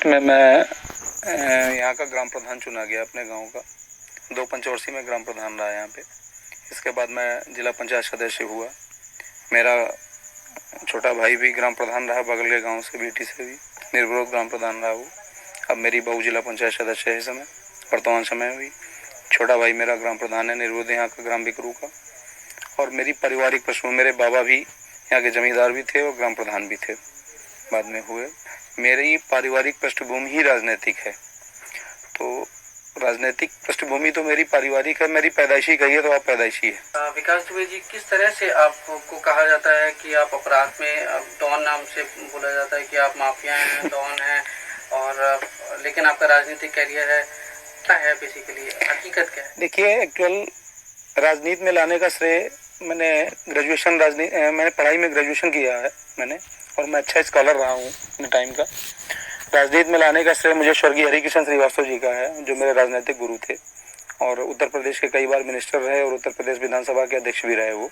मैं यहाँ का ग्राम प्रधान चुना गया अपने गांव का। 2 पंचवर्षीय में ग्राम प्रधान रहा यहाँ पे। इसके बाद मैं जिला पंचायत सदस्य हुआ। मेरा छोटा भाई भी ग्राम प्रधान रहा, बगल के गांव से बीटी से भी निर्विरोध ग्राम प्रधान रहा वो। अब मेरी बहू जिला पंचायत सदस्य है समय वर्तमान समय में भी। छोटा भाई मेरा ग्राम प्रधान है निर्विरोध यहाँ का ग्राम बिकरू का। और मेरी पारिवारिक पृष्ठभूमि, मेरे बाबा भी यहाँ के जमींदार भी थे और ग्राम प्रधान भी थे, बाद में हुए। मेरी पारिवारिक पृष्ठभूमि ही राजनीतिक है। तो राजनीतिक पृष्ठभूमि तो मेरी पारिवारिक है, मेरी पैदाइशी कहिए तो आप पैदाइशी है। विकास दुबे जी, किस तरह से आपको कहा जाता है कि आप अपराध में डॉन नाम से बोला जाता है कि आप माफिया हैं, डॉन हैं, और लेकिन आपका राजनीतिक करियर है, क्या है बेसिकली, हकीकत क्या है? देखिए, एक्चुअल राजनीति में लाने का श्रेय मैंने पढ़ाई में ग्रेजुएशन किया है मैंने, और मैं अच्छा स्कॉलर रहा हूँ अपने टाइम का। राजनीति में लाने का श्रेय मुझे स्वर्गीय हरिकिशन श्रीवास्तव जी का है, जो मेरे राजनीतिक गुरु थे और उत्तर प्रदेश के कई बार मिनिस्टर रहे और उत्तर प्रदेश विधानसभा के अध्यक्ष भी रहे वो।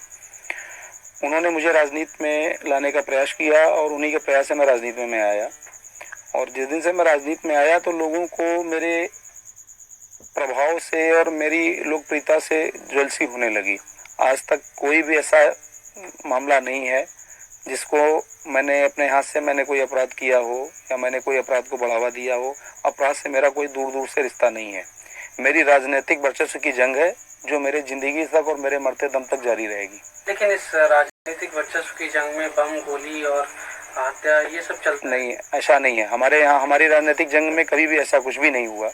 उन्होंने मुझे राजनीति में लाने का प्रयास किया और उन्हीं के प्रयास से मैं राजनीति में आया। और जिस दिन से मैं राजनीति में आया तो लोगों को मेरे प्रभाव से और मेरी लोकप्रियता से ज्वेलसी होने लगी। आज तक कोई भी ऐसा मामला नहीं है जिसको मैंने अपने हाथ से मैंने कोई अपराध किया हो या मैंने कोई अपराध को बढ़ावा दिया हो। अपराध से मेरा कोई दूर दूर से रिश्ता नहीं है। मेरी राजनीतिक वर्चस्व की जंग है जो मेरे जिंदगी तक और मेरे मरते दम तक जारी रहेगी। लेकिन इस राजनीतिक वर्चस्व की जंग में बम, गोली और हत्या ये सब चलता नहीं, ऐसा नहीं है। हमारे यहाँ हमारी राजनीतिक जंग में कभी भी ऐसा कुछ भी नहीं हुआ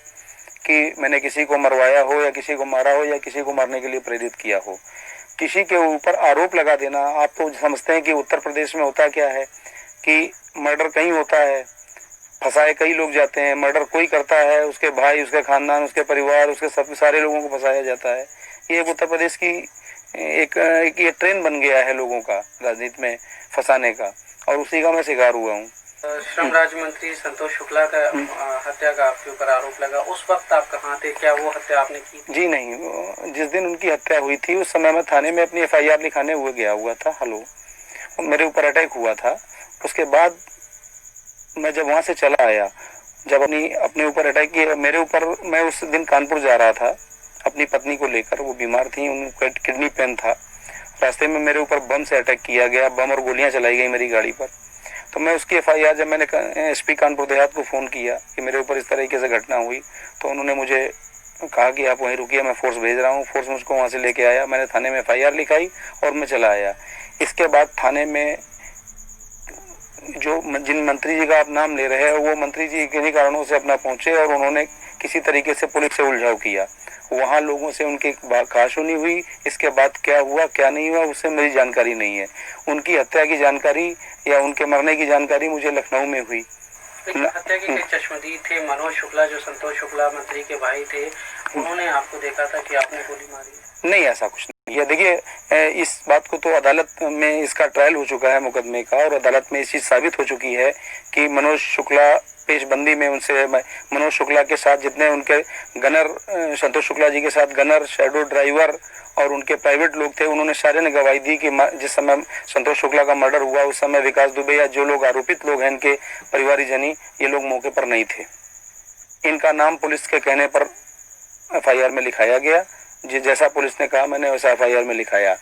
कि मैंने किसी को मरवाया हो या किसी को मारा हो या किसी को मारने के लिए प्रेरित किया हो। किसी के ऊपर आरोप लगा देना, आप तो समझते हैं कि उत्तर प्रदेश में होता क्या है कि मर्डर कहीं होता है, फंसाए कई लोग जाते हैं। मर्डर कोई करता है, उसके भाई, उसके खानदान, उसके परिवार, उसके सब सारे लोगों को फंसाया जाता है। ये एक उत्तर प्रदेश की एक ये ट्रेंड बन गया है लोगों का राजनीति में फंसाने का, और उसी का मैं शिकार हुआ हूँ। श्रम राज्य मंत्री संतोष शुक्ला का हत्या का आपके ऊपर आरोप लगा, उस वक्त आप कहाँ थे? क्या वो हत्या आपने की? जी नहीं, जिस दिन उनकी हत्या हुई थी उस समय मैं थाने में अपनी FIR लिखाने हुए गया हुआ था। मेरे ऊपर अटैक हुआ था। उसके बाद मैं जब वहाँ से चला आया, जब अपने ऊपर अटैक किया मेरे ऊपर, मैं उस दिन कानपुर जा रहा था अपनी पत्नी को लेकर। वो बीमार थी, उनका किडनी पेन था। रास्ते में मेरे ऊपर बम से अटैक किया गया, बम और गोलियां चलाई गई मेरी गाड़ी पर। तो मैं उसकी FIR जब मैंने SP कानपुर देहात को फ़ोन किया कि मेरे ऊपर इस तरीके से घटना हुई, तो उन्होंने मुझे कहा कि आप वहीं रुकिए, मैं फोर्स भेज रहा हूँ। फोर्स मुझको वहाँ से लेके आया, मैंने थाने में FIR लिखाई और मैं चला आया। इसके बाद थाने में जो जिन मंत्री जी का आप नाम ले रहे हैं, वो मंत्री जी किन्हीं कारणों से अपना पहुंचे और उन्होंने किसी तरीके से पुलिस से उलझाव किया। वहाँ लोगों से उनकी कहासुनी हुई। इसके बाद क्या हुआ क्या नहीं हुआ उससे मेरी जानकारी नहीं है। उनकी हत्या की जानकारी या उनके मरने की जानकारी मुझे लखनऊ में हुई। हत्या के कई चश्मदीद थे। मनोज शुक्ला, जो संतोष शुक्ला मंत्री के भाई थे, उन्होंने आपको देखा था कि आपने गोली मारी? नहीं, ऐसा कुछ नहीं है। देखिए, इस बात को तो अदालत में इसका ट्रायल हो चुका है मुकदमे का, और अदालत में इस चीज साबित हो चुकी है कि मनोज शुक्ला पेशबंदी में उनसे, मनोज शुक्ला के साथ जितने उनके गनर, संतोष शुक्ला जी के साथ गनर, शैडो ड्राइवर और उनके प्राइवेट लोग थे, उन्होंने सारे ने गवाही दी कि जिस समय संतोष शुक्ला का मर्डर हुआ उस समय विकास दुबे या जो लोग आरोपित लोग हैं इनके परिवारजनी, ये लोग मौके पर नहीं थे। इनका नाम पुलिस के कहने पर FIR में लिखाया गया। जैसा पुलिस ने कहा मैंने वैसा FIR में लिखाया।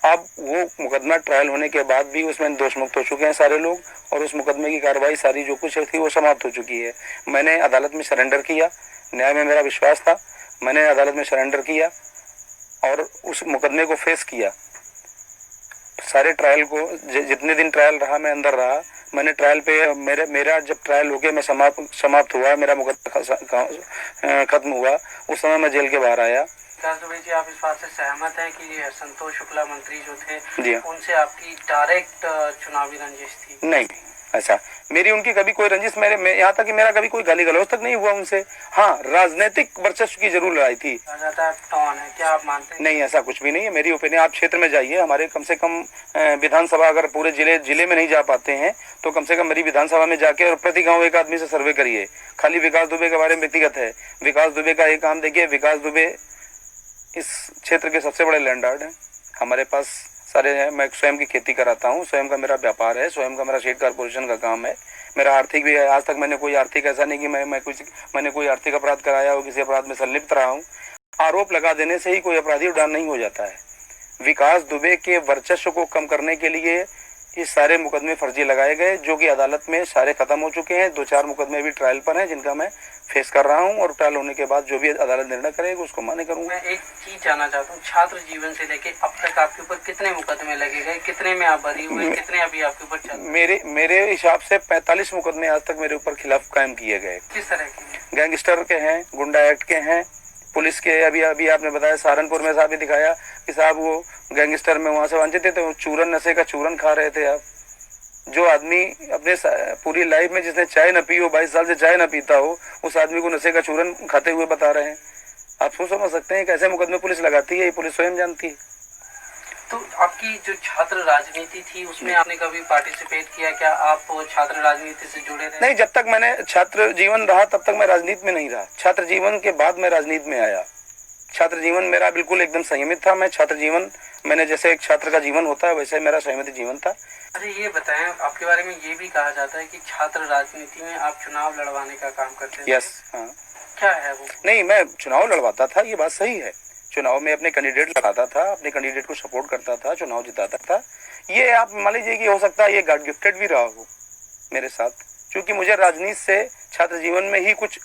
अब वो मुकदमा ट्रायल होने के बाद भी उसमें दोष मुक्त हो चुके हैं सारे लोग, और उस मुकदमे की कार्रवाई सारी जो कुछ थी वो समाप्त हो चुकी है। मैंने अदालत में सरेंडर किया, न्याय में मेरा विश्वास था, मैंने अदालत में सरेंडर किया और उस मुकदमे को फेस किया। सारे ट्रायल को, जितने दिन ट्रायल रहा मैं अंदर रहा। मैंने ट्रायल पे मेरा जब ट्रायल हो गया, मैं समाप्त हुआ, मेरा मुकदमा खत्म हुआ, उस समय मैं जेल के बाहर आया। जी, आप इस बात से सहमत हैं कि संतोष शुक्ला मंत्री जो थे जी उनसे आपकी डायरेक्ट चुनावी रंजिश थी? नहीं, अच्छा, मेरी उनकी कभी कोई रंजिश, यहाँ तक कि मेरा कभी कोई गाली गलौज तक नहीं हुआ उनसे। हाँ, राजनीतिक वर्चस्व की जरूर लड़ाई थी। टॉन है, क्या आप मानते हैं? नहीं, ऐसा कुछ भी नहीं है। मेरी ओपिनियन, आप क्षेत्र में जाइए, हमारे कम से कम विधानसभा, अगर पूरे जिले में नहीं जा पाते हैं तो कम से कम मेरी विधानसभा में जाके और प्रति गाँव एक आदमी से सर्वे करिए। खाली विकास दुबे के बारे में व्यक्तिगत है, विकास दुबे का एक काम देखिए। विकास दुबे इस क्षेत्र के सबसे बड़े लैंडलॉर्ड हैं। हमारे पास सारे हैं। मैं स्वयं की खेती कराता हूँ, स्वयं का मेरा व्यापार है, स्वयं का मेरा शेड कारपोरेशन का काम है। मेरा आर्थिक भी है, आज तक मैंने कोई आर्थिक ऐसा नहीं कि मैंने कोई आर्थिक अपराध कराया हो, किसी अपराध में संलिप्त रहा हूँ। आरोप लगा देने से ही कोई अपराधी उड़ान नहीं हो जाता है। विकास दुबे के वर्चस्व को कम करने के लिए ये सारे मुकदमे फर्जी लगाए गए, जो कि अदालत में सारे खत्म हो चुके हैं। 2-4 मुकदमे भी ट्रायल पर हैं, जिनका मैं फेस कर रहा हूं, और ट्रायल होने के बाद जो भी अदालत निर्णय करेगी उसको मान्य करूंगा। मैं एक चीज जानना चाहता हूँ, छात्र जीवन से लेके अब तक आपके ऊपर कितने मुकदमे लगे गए, कितने में आप बरी हुए, कितने अभी आपके ऊपर चल रहे हैं? मेरे हिसाब से 45 मुकदमे आज तक मेरे ऊपर खिलाफ कायम किए गए। किस तरह के? गैंगस्टर के हैं, गुंडा एक्ट के हैं, पुलिस के। अभी आपने बताया सहारनपुर में साहब ने दिखाया कि साहब वो गैंगस्टर में वहां से वांछित थे, तो चूरन, नशे का चूरन खा रहे थे आप। जो आदमी अपने पूरी लाइफ में जिसने चाय न पी हो, 22 साल से चाय न पीता हो, उस आदमी को नशे का चूरन खाते हुए बता रहे हैं। आप सोच समझ सकते हैं कैसे मुकदमे पुलिस लगाती है, ये पुलिस स्वयं जानती है। तो आपकी जो छात्र राजनीति थी उसमें आपने कभी पार्टिसिपेट किया? क्या आप छात्र राजनीति से जुड़े रहे? नहीं, जब तक मैंने छात्र जीवन रहा तब तक मैं राजनीति में नहीं रहा। छात्र जीवन के बाद मैं राजनीति में आया। छात्र जीवन मेरा बिल्कुल एकदम संयमित था। मैं छात्र जीवन, मैंने जैसे एक छात्र का जीवन होता है वैसे मेरा संयमित जीवन था। अरे ये बताएं, आपके बारे में ये भी कहा जाता है कि छात्र राजनीति में आप चुनाव लड़वाने का काम करते थे। यस, हाँ। क्या है वो? नहीं, मैं चुनाव लड़वाता था, ये बात सही है। चुनाव में अपने कैंडिडेट लड़ाता था, अपने कैंडिडेट को सपोर्ट करता था, चुनाव जिताता था। ये आप मान लीजिए कि हो सकता है ये गॉड गिफ्टेड भी रहा हो मेरे साथ, क्योंकि मुझे राजनीति से छात्र जीवन में ही कुछ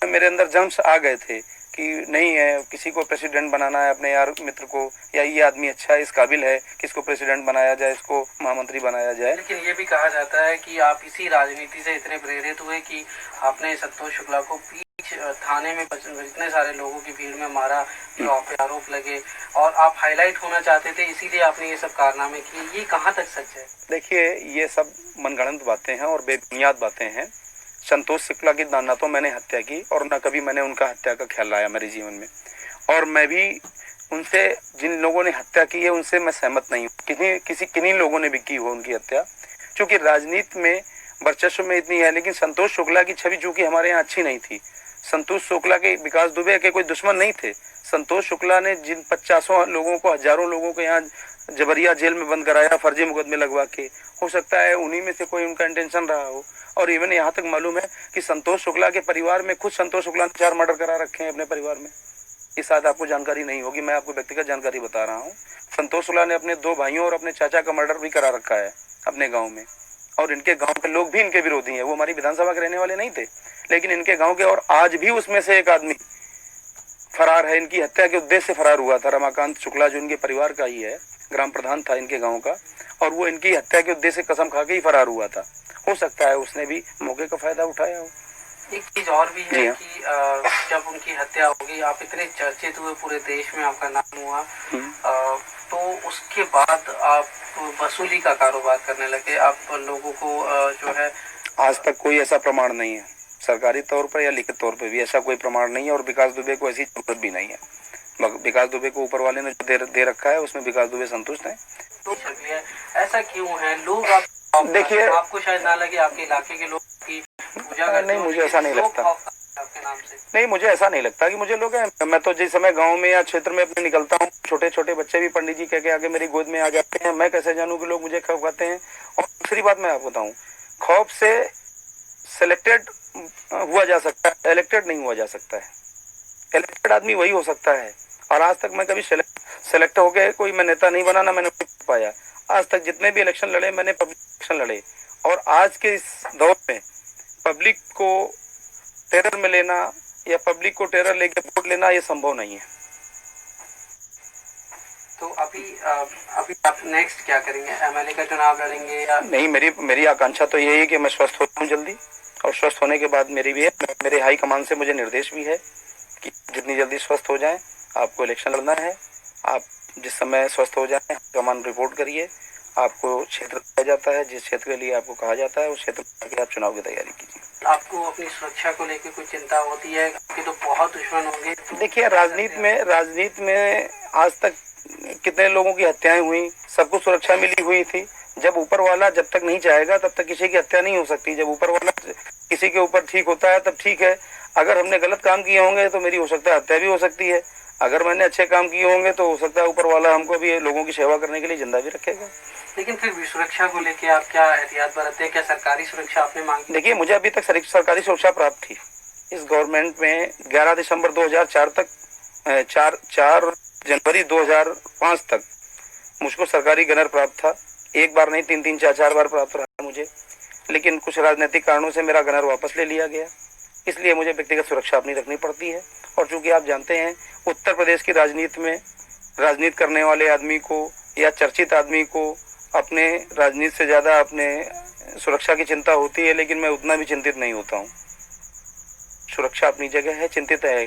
मेरे अंदर जम्स आ गए थे कि नहीं है, किसी को प्रेसिडेंट बनाना है अपने यार मित्र को, या ये आदमी अच्छा है, इस काबिल है कि इसको प्रेसिडेंट बनाया जाए, इसको महामंत्री बनाया जाए। लेकिन ये भी कहा जाता है कि आप इसी राजनीति से इतने प्रेरित हुए कि आपने संतोष शुक्ला को थाने में इतने सारे लोगों की भीड़ में मारा, जो आप पे आरोप लगे, और आप हाईलाइट होना चाहते थे, इसीलिए आपने ये सब कारनामे किए। ये कहाँ तक सच है? देखिए, ये सब मनगढ़ंत बातें हैं और बेबुनियाद बातें हैं। संतोष शुक्ला की ना तो मैंने हत्या की और ना कभी मैंने उनका हत्या का ख्याल लाया मेरे जीवन में, और मैं भी उनसे, जिन लोगों ने हत्या की है उनसे मैं सहमत नहीं हूँ। किन्हीं लोगों ने भी की हो उनकी हत्या, क्योंकि राजनीति में वर्चस्व में इतनी है। लेकिन संतोष शुक्ला की छवि चूंकि हमारे यहाँ अच्छी नहीं थी। संतोष शुक्ला के, विकास दुबे के कोई दुश्मन नहीं थे। संतोष शुक्ला ने जिन 50 लोगों को, हजारों लोगों को यहाँ जबरिया जेल में बंद कराया फर्जी मुकदमे लगवा के, हो सकता है उन्हीं में से कोई उनका इंटेंशन रहा हो। और इवन यहाँ तक मालूम है कि संतोष शुक्ला के परिवार में, खुद संतोष शुक्ला ने 4 मर्डर करा रखे हैं अपने परिवार में। ये शायद आपको जानकारी नहीं होगी, मैं आपको व्यक्तिगत जानकारी बता रहा हूँ। संतोष शुक्ला ने अपने 2 भाइयों और अपने चाचा का मर्डर भी करा रखा है अपने गाँव में, और इनके गाँव के लोग भी इनके विरोधी हैं। वो हमारी विधानसभा के रहने वाले नहीं थे, लेकिन इनके गाँव के, और आज भी उसमें से एक आदमी फरार है। इनकी हत्या के उद्देश्य से फरार हुआ था रमाकांत शुक्ला, जो इनके परिवार का ही है, ग्राम प्रधान था इनके गांव का, और वो इनकी हत्या के उद्देश्य से कसम खा के ही फरार हुआ था। हो सकता है उसने भी मौके का फायदा उठाया हो। एक चीज और भी है कि जब उनकी हत्या होगी, आप इतने चर्चित हुए, पूरे देश में आपका नाम हुआ, तो उसके बाद आप वसूली का कारोबार करने लगे। आप लोगों को जो है, आज तक कोई ऐसा प्रमाण नहीं है सरकारी तौर पर या लिखित तौर पर भी, ऐसा कोई प्रमाण नहीं है, और विकास दुबे को ऐसी जरूरत भी नहीं है। विकास दुबे को ऊपर वाले ने दे रखा है, उसमें विकास दुबे संतुष्ट है। तो ऐसा क्यों है? लोग देखिए, आपको शायद ना लगे, आपके इलाके के लोग की पूजा करते, नहीं मुझे ऐसा नहीं लगता, आपके नाम से। नहीं मुझे ऐसा नहीं लगता कि मुझे लोग हैं। मैं तो जिस समय गांव में या क्षेत्र में अपने निकलता हूँ, छोटे छोटे बच्चे भी पंडित जी कह के आगे मेरी गोद में आ जाते हैं। मैं कैसे जानूं कि लोग मुझे खौफ खाते हैं? और दूसरी बात मैं आपको बताऊं, खौफ से सिलेक्टेड हुआ जा सकता है, इलेक्टेड नहीं हुआ जा सकता है। इलेक्टेड आदमी वही हो सकता है, और आज तक मैं कभी सेलेक्ट होकर कोई मैं नेता नहीं बना, ना मैंने पाया। आज तक जितने भी इलेक्शन लड़े, मैंने पब्लिक इलेक्शन लड़े, और आज के इस दौर में पब्लिक को टेरर में लेना या पब्लिक को टेरर लेके वोट लेना, ये संभव नहीं है। तो अभी आप नेक्स्ट क्या करेंगे? एमएलए का चुनाव लड़ेंगे या नहीं? मेरी आकांक्षा तो यही है कि मैं स्वस्थ हो जाऊं जल्दी, और स्वस्थ होने के बाद मेरे हाई कमान से मुझे निर्देश भी है कि जितनी जल्दी स्वस्थ हो जाएं आपको इलेक्शन लड़ना है। आप जिस समय स्वस्थ हो जाएं कमान रिपोर्ट करिए, आपको क्षेत्र दिया जाता है, जिस क्षेत्र के लिए आपको कहा जाता है उस क्षेत्र में आप चुनाव की तैयारी कीजिए। आपको अपनी सुरक्षा को लेकर कोई चिंता होती है कि तो बहुत दुश्मन होंगे? तो देखिए, राजनीति में आज तक कितने लोगों की हत्याएं हुई, सबको सुरक्षा मिली हुई थी। जब ऊपर वाला जब तक नहीं चाहेगा तब तक किसी की हत्या नहीं हो सकती। जब ऊपर वाला किसी के ऊपर ठीक होता है तब ठीक है। अगर हमने गलत काम किए होंगे तो मेरी हो सकता है हत्या भी हो सकती है। अगर मैंने अच्छे काम किए होंगे तो हो सकता है ऊपर वाला हमको भी लोगों की सेवा करने के लिए जिंदा भी रखेगा। लेकिन फिर भी सुरक्षा को लेके आप क्या एहतियात बरतते हैं? क्या सरकारी सुरक्षा आपने मांगी? देखिए, मुझे अभी तक सरकारी सुरक्षा प्राप्त थी। इस गवर्नमेंट में 11 दिसंबर 2004 तक 4 जनवरी 2005 तक मुझको सरकारी गनर प्राप्त था। एक बार नहीं, 3 4 बार प्राप्त रहा मुझे। लेकिन कुछ राजनीतिक कारणों से मेरा गनर वापस ले लिया गया, इसलिए मुझे व्यक्तिगत सुरक्षा अपनी रखनी पड़ती है। और चूंकि आप जानते हैं, उत्तर प्रदेश की राजनीति में राजनीति करने वाले आदमी को या चर्चित आदमी को अपने राजनीति से ज़्यादा अपने सुरक्षा की चिंता होती है, लेकिन मैं उतना भी चिंतित नहीं होता हूँ। सुरक्षा अपनी जगह है, चिंतित है,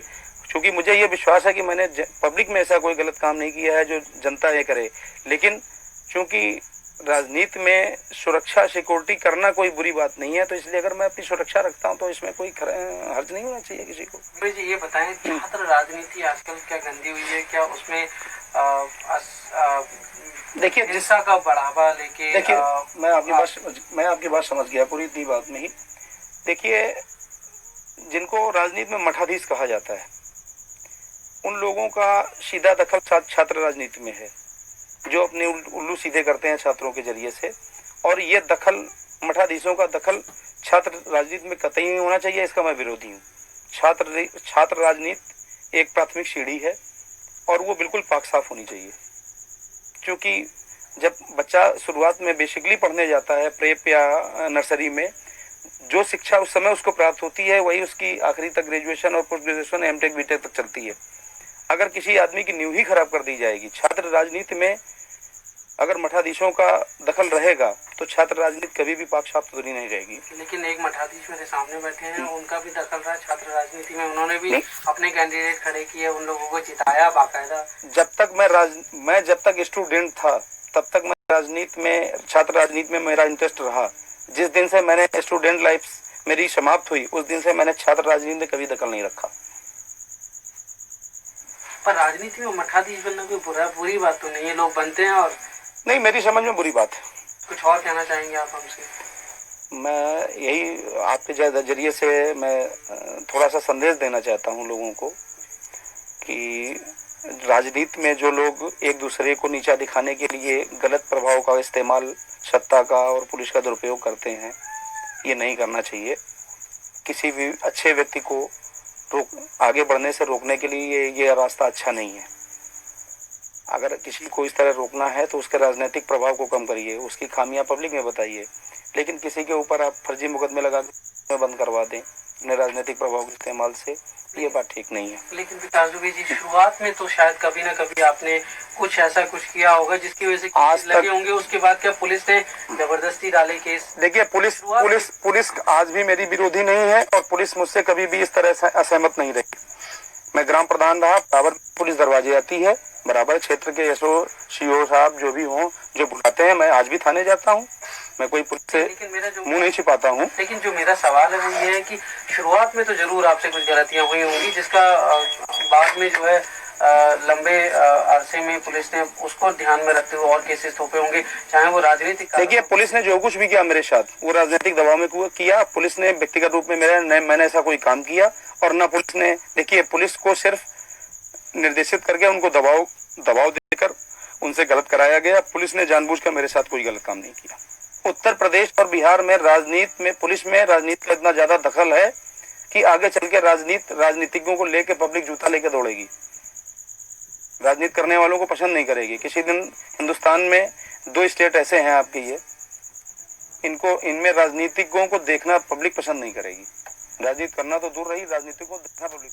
क्योंकि मुझे ये विश्वास है कि मैंने पब्लिक में ऐसा कोई गलत काम नहीं किया है जो जनता ये करे। लेकिन चूंकि राजनीति में सुरक्षा सिक्योरिटी करना कोई बुरी बात नहीं है, तो इसलिए अगर मैं अपनी सुरक्षा रखता हूं तो इसमें कोई हर्ज नहीं होना चाहिए किसी को। जी, ये बताएं, छात्र राजनीति आजकल क्या गंदी हुई है? क्या उसमें देखिए, हिंसा का बढ़ावा लेके? देखिए, मैं आपकी बात समझ गया पूरी इतनी बात में ही। देखिए, जिनको राजनीति में मठाधीश कहा जाता है, उन लोगों का सीधा दखल छात्र राजनीति में है, जो अपने उल्लू सीधे करते हैं छात्रों के जरिए से। और ये दखल, मठाधीशों का दखल छात्र राजनीति में कतई नहीं होना चाहिए, इसका मैं विरोधी हूँ। छात्र राजनीति एक प्राथमिक सीढ़ी है और वो बिल्कुल पाक साफ होनी चाहिए। क्योंकि जब बच्चा शुरुआत में बेसिकली पढ़ने जाता है, प्रेप या नर्सरी में, जो शिक्षा उस समय उसको प्राप्त होती है वही उसकी आखिरी तक ग्रेजुएशन और पोस्ट ग्रेजुएशन, एमटेक, बीटेक तक चलती है। अगर किसी आदमी की नींव ही खराब कर दी जाएगी छात्र राजनीति में, अगर मठाधीशों का दखल रहेगा तो छात्र राजनीति कभी भी पाक साफ नहीं रहेगी। लेकिन एक मठाधीश मेरे सामने बैठे हैं, उनका भी दखल रहा छात्र राजनीति में, उन्होंने भी अपने कैंडिडेट खड़े किए, उन लोगों को जिताया बाकायदा। जब तक मैं जब तक स्टूडेंट था तब तक मैं राजनीति में, छात्र राजनीति में मेरा इंटरेस्ट रहा। जिस दिन से मैंने स्टूडेंट लाइफ मेरी समाप्त हुई, उस दिन से मैंने छात्र राजनीति में कभी दखल नहीं रखा। पर राजनीति में मठाधीश बनना कोई बुरी बात तो नहीं है, लोग बनते हैं। और नहीं, मेरी समझ में बुरी बात है। कुछ और कहना चाहेंगे आप हमसे? मैं यही आपके जरिए से मैं थोड़ा सा संदेश देना चाहता हूँ लोगों को कि राजनीति में जो लोग एक दूसरे को नीचा दिखाने के लिए गलत प्रभाव का इस्तेमाल, सत्ता का और पुलिस का दुरुपयोग करते हैं, ये नहीं करना चाहिए। किसी भी अच्छे व्यक्ति को आगे बढ़ने से रोकने के लिए ये रास्ता अच्छा नहीं है। अगर किसी को इस तरह रोकना है तो उसके राजनीतिक प्रभाव को कम करिए, उसकी खामियां पब्लिक में बताइए। लेकिन किसी के ऊपर आप फर्जी मुकदमे लगा के बंद करवा दें अपने राजनीतिक प्रभाव के इस्तेमाल से, ये बात ठीक नहीं है। लेकिन विकास दुबे जी, शुरुआत में तो शायद कभी ना कभी आपने कुछ ऐसा कुछ किया होगा जिसकी वजह से आज लगे होंगे। उसके बाद क्या पुलिस ने जबरदस्ती डाले केस? देखिए, पुलिस आज भी मेरी विरोधी नहीं है और पुलिस मुझसे कभी भी इस तरह से असहमत नहीं रही। मैं ग्राम प्रधान रहा, बराबर पुलिस दरवाजे आती है, बराबर क्षेत्र के एसओ, सीओ साहब जो भी हों, जो बुलाते हैं, मैं आज भी थाने जाता हूँ। मैं कोई पुलिस से मुंह नहीं छिपाता हूँ। लेकिन जो मेरा सवाल है वो ये है कि शुरुआत में तो जरूर आपसे कुछ गलतियां हुई होंगी, जिसका बाद में जो है लंबे अरसे में पुलिस ने उसको ध्यान में रखते हुए और केसेस थोपे होंगे, चाहे वो राजनीतिक। देखिए, पुलिस ने जो कुछ भी किया मेरे साथ वो राजनीतिक दबाव में किया। पुलिस ने व्यक्तिगत रूप में मैंने ऐसा कोई काम किया और न पुलिस ने। देखिए, पुलिस को सिर्फ निर्देशित करके उनको दबाव देकर उनसे गलत कराया गया। पुलिस ने जानबूझकर मेरे साथ कोई गलत काम नहीं किया। उत्तर प्रदेश और बिहार में राजनीति में, पुलिस में राजनीति का इतना ज्यादा दखल है कि आगे चल के राजनीतिज्ञों को लेके पब्लिक जूता लेके दौड़ेगी, राजनीति करने वालों को पसंद नहीं करेगी। किसी दिन हिंदुस्तान में 2 स्टेट ऐसे हैं आपके, इनमें राजनीतिज्ञों को देखना पब्लिक पसंद नहीं करेगी। राजनीति करना तो दूर रही, राजनीतिक को देखना पब्लिक